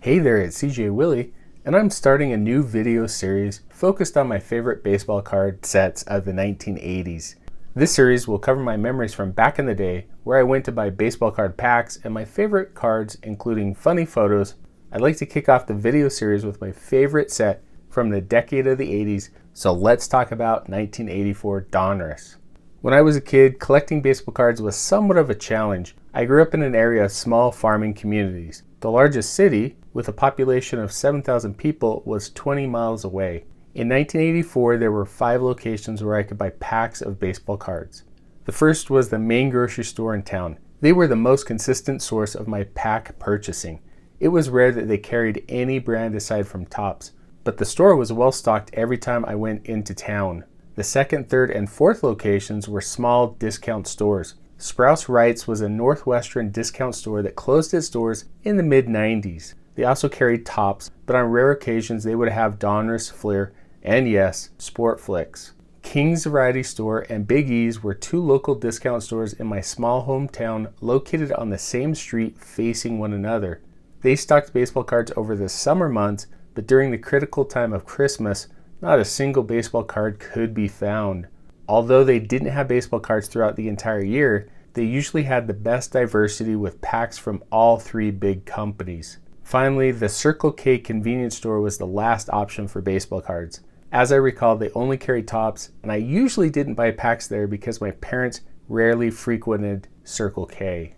Hey there, it's CJ Willie, and I'm starting a new video series focused on my favorite baseball card sets of the 1980s. This series will cover my memories from back in the day where I went to buy baseball card packs and my favorite cards, including funny photos. I'd like to kick off the video series with my favorite set from the decade of the 80s, so let's talk about 1984 Donruss. When I was a kid, collecting baseball cards was somewhat of a challenge. I grew up in an area of small farming communities. The largest city, with a population of 7,000 people, was 20 miles away. In 1984, there were 5 locations where I could buy packs of baseball cards. The first was the main grocery store in town. They were the most consistent source of my pack purchasing. It was rare that they carried any brand aside from Topps, but the store was well stocked every time I went into town. The second, third, and fourth locations were small discount stores. Sprouse Wright's was a Northwestern discount store that closed its doors in the mid-90s. They also carried Topps, but on rare occasions they would have Donruss, Fleer, and yes, Sport Flicks. King's Variety Store and Big E's were 2 local discount stores in my small hometown located on the same street facing one another. They stocked baseball cards over the summer months, but during the critical time of Christmas, not a single baseball card could be found. Although they didn't have baseball cards throughout the entire year, they usually had the best diversity with packs from all 3 big companies. Finally, the Circle K convenience store was the last option for baseball cards. As I recall, they only carried Topps, and I usually didn't buy packs there because my parents rarely frequented Circle K.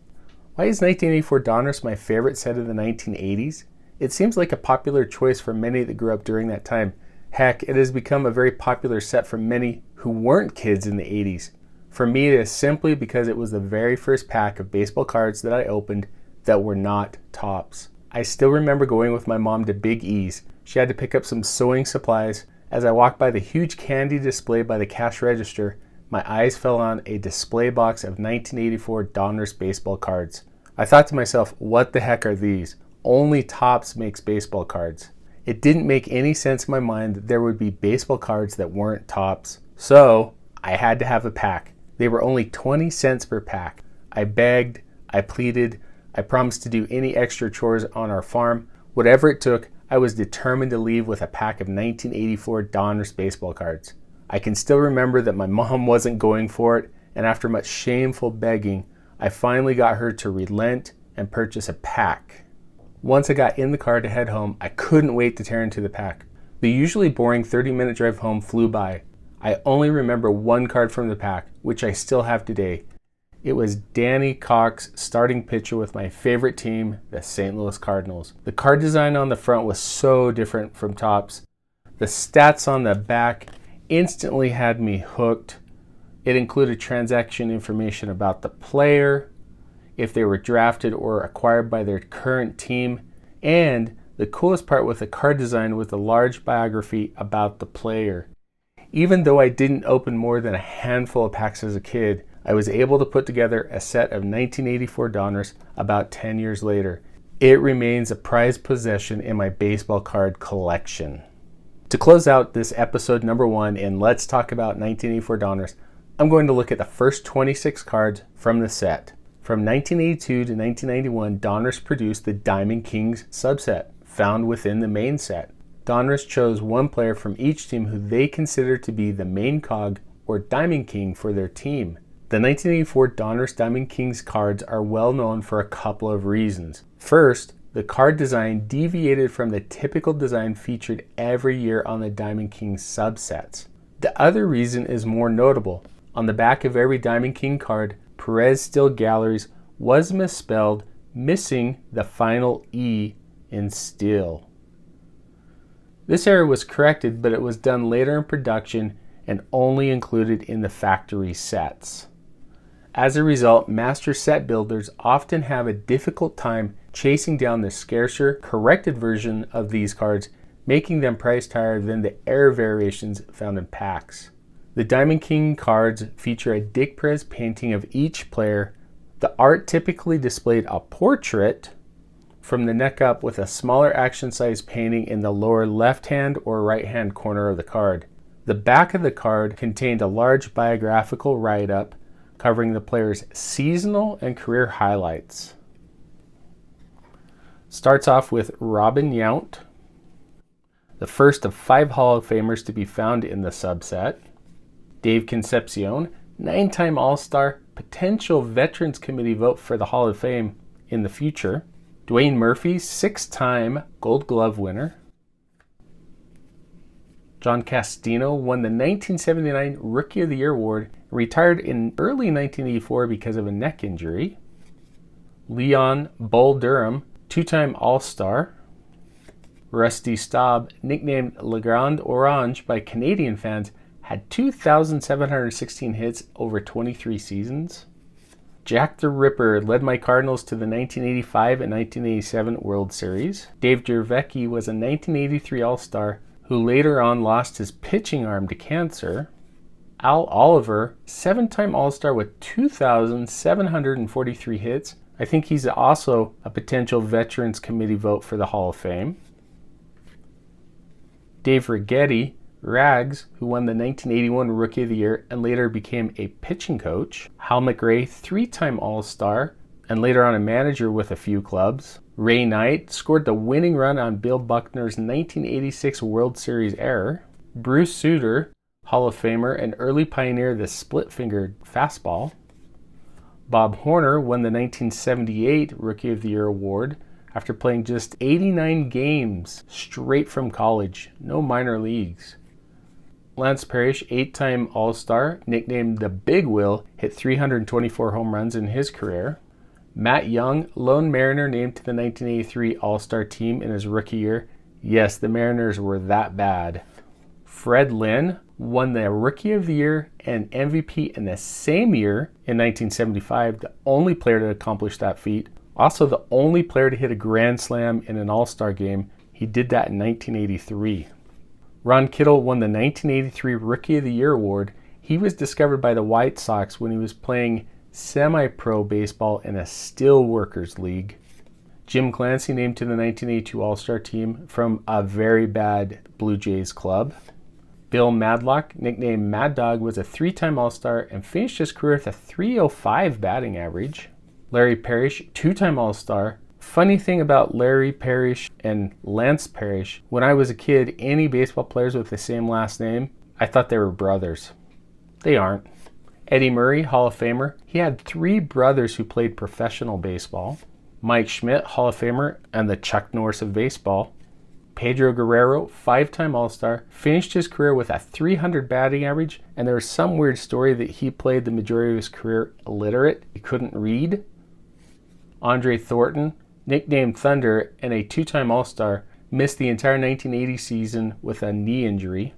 Why is 1984 Donruss my favorite set of the 1980s? It seems like a popular choice for many that grew up during that time. Heck, it has become a very popular set for many who weren't kids in the 80s. For me, it is simply because it was the very first pack of baseball cards that I opened that were not Topps. I still remember going with my mom to Big E's. She had to pick up some sewing supplies. As I walked by the huge candy display by the cash register, my eyes fell on a display box of 1984 Donruss baseball cards. I thought to myself, what the heck are these? Only Topps makes baseball cards. It didn't make any sense in my mind that there would be baseball cards that weren't Topps. So I had to have a pack. They were only 20 cents per pack. I begged, I pleaded, I promised to do any extra chores on our farm. Whatever it took, I was determined to leave with a pack of 1984 Donruss baseball cards. I can still remember that my mom wasn't going for it, and after much shameful begging, I finally got her to relent and purchase a pack. Once I got in the car to head home, I couldn't wait to tear into the pack. The usually boring 30-minute drive home flew by. I only remember one card from the pack, which I still have today. It was Danny Cox starting pitcher with my favorite team, the St. Louis Cardinals. The card design on the front was so different from Topps. The stats on the back instantly had me hooked. It included transaction information about the player, if they were drafted or acquired by their current team, and the coolest part with the card design was a large biography about the player. Even though I didn't open more than a handful of packs as a kid, I was able to put together a set of 1984 Donruss about 10 years later. It remains a prized possession in my baseball card collection. To close out this episode number 1 in Let's Talk About 1984 Donruss, I'm going to look at the first 26 cards from the set. From 1982 to 1991, Donruss produced the Diamond Kings subset, found within the main set. Donruss chose one player from each team who they considered to be the main cog or Diamond King for their team. The 1984 Donruss Diamond Kings cards are well known for a couple of reasons. First, the card design deviated from the typical design featured every year on the Diamond Kings subsets. The other reason is more notable. On the back of every Diamond King card, Perez Still Galleries was misspelled, missing the final E in Still. This error was corrected, but it was done later in production and only included in the factory sets. As a result, master set builders often have a difficult time chasing down the scarcer, corrected version of these cards, making them priced higher than the error variations found in packs. The Diamond King cards feature a Dick Perez painting of each player. The art typically displayed a portrait from the neck up with a smaller action-sized painting in the lower left-hand or right-hand corner of the card. The back of the card contained a large biographical write-up covering the player's seasonal and career highlights. Starts off with Robin Yount, the first of 5 Hall of Famers to be found in the subset. Dave Concepcion, 9-time All-Star, potential Veterans Committee vote for the Hall of Fame in the future. Dwayne Murphy, 6-time Gold Glove winner. John Castino won the 1979 Rookie of the Year award and retired in early 1984 because of a neck injury. Leon Bull Durham, 2-time All-Star. Rusty Staub, nicknamed Le Grand Orange by Canadian fans, had 2,716 hits over 23 seasons. Jack the Ripper led my Cardinals to the 1985 and 1987 World Series. Dave Gervecki was a 1983 All-Star who later on lost his pitching arm to cancer. Al Oliver, 7-time All-Star with 2,743 hits. I think he's also a potential Veterans Committee vote for the Hall of Fame. Dave Righetti, Rags, who won the 1981 Rookie of the Year and later became a pitching coach. Hal McRae, 3-time All-Star and later on a manager with a few clubs. Ray Knight scored the winning run on Bill Buckner's 1986 World Series error. Bruce Sutter, Hall of Famer and early pioneer of the split-fingered fastball. Bob Horner won the 1978 Rookie of the Year award after playing just 89 games straight from college, no minor leagues. Lance Parrish, 8-time All-Star, nicknamed the Big Will, hit 324 home runs in his career. Matt Young, lone Mariner named to the 1983 All-Star team in his rookie year. Yes, the Mariners were that bad. Fred Lynn won the Rookie of the Year and MVP in the same year in 1975, the only player to accomplish that feat. Also the only player to hit a grand slam in an All-Star game. He did that in 1983. Ron Kittle won the 1983 Rookie of the Year award. He was discovered by the White Sox when he was playing semi-pro baseball in a steelworkers league. Jim Clancy named to the 1982 All-Star team from a very bad Blue Jays club. Bill Madlock, nicknamed Mad Dog, was a 3-time All-Star and finished his career with a .305 batting average. Larry Parrish, 2-time All-Star. Funny thing about Larry Parrish and Lance Parrish, when I was a kid, any baseball players with the same last name, I thought they were brothers. They aren't. Eddie Murray, Hall of Famer. He had 3 brothers who played professional baseball. Mike Schmidt, Hall of Famer and the Chuck Norris of baseball. Pedro Guerrero, 5-time All-Star, finished his career with a .300 batting average, and there was some weird story that he played the majority of his career illiterate. He couldn't read. Andre Thornton, nicknamed Thunder and a 2-time All-Star, missed the entire 1980 season with a knee injury.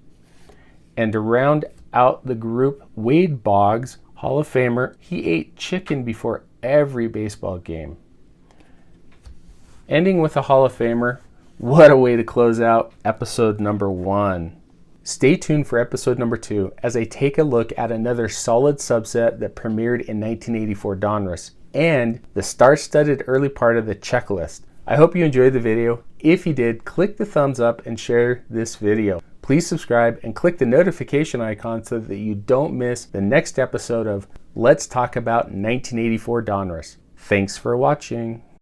And to round out the group, Wade Boggs, Hall of Famer. He ate chicken before every baseball game. Ending with a Hall of Famer, what a way to close out episode number 1. Stay tuned for episode number 2 as I take a look at another solid subset that premiered in 1984 Donruss and the star-studded early part of the checklist. I hope you enjoyed the video. If you did, click the thumbs up and share this video. Please subscribe and click the notification icon so that you don't miss the next episode of Let's Talk About 1984 Donruss. Thanks for watching.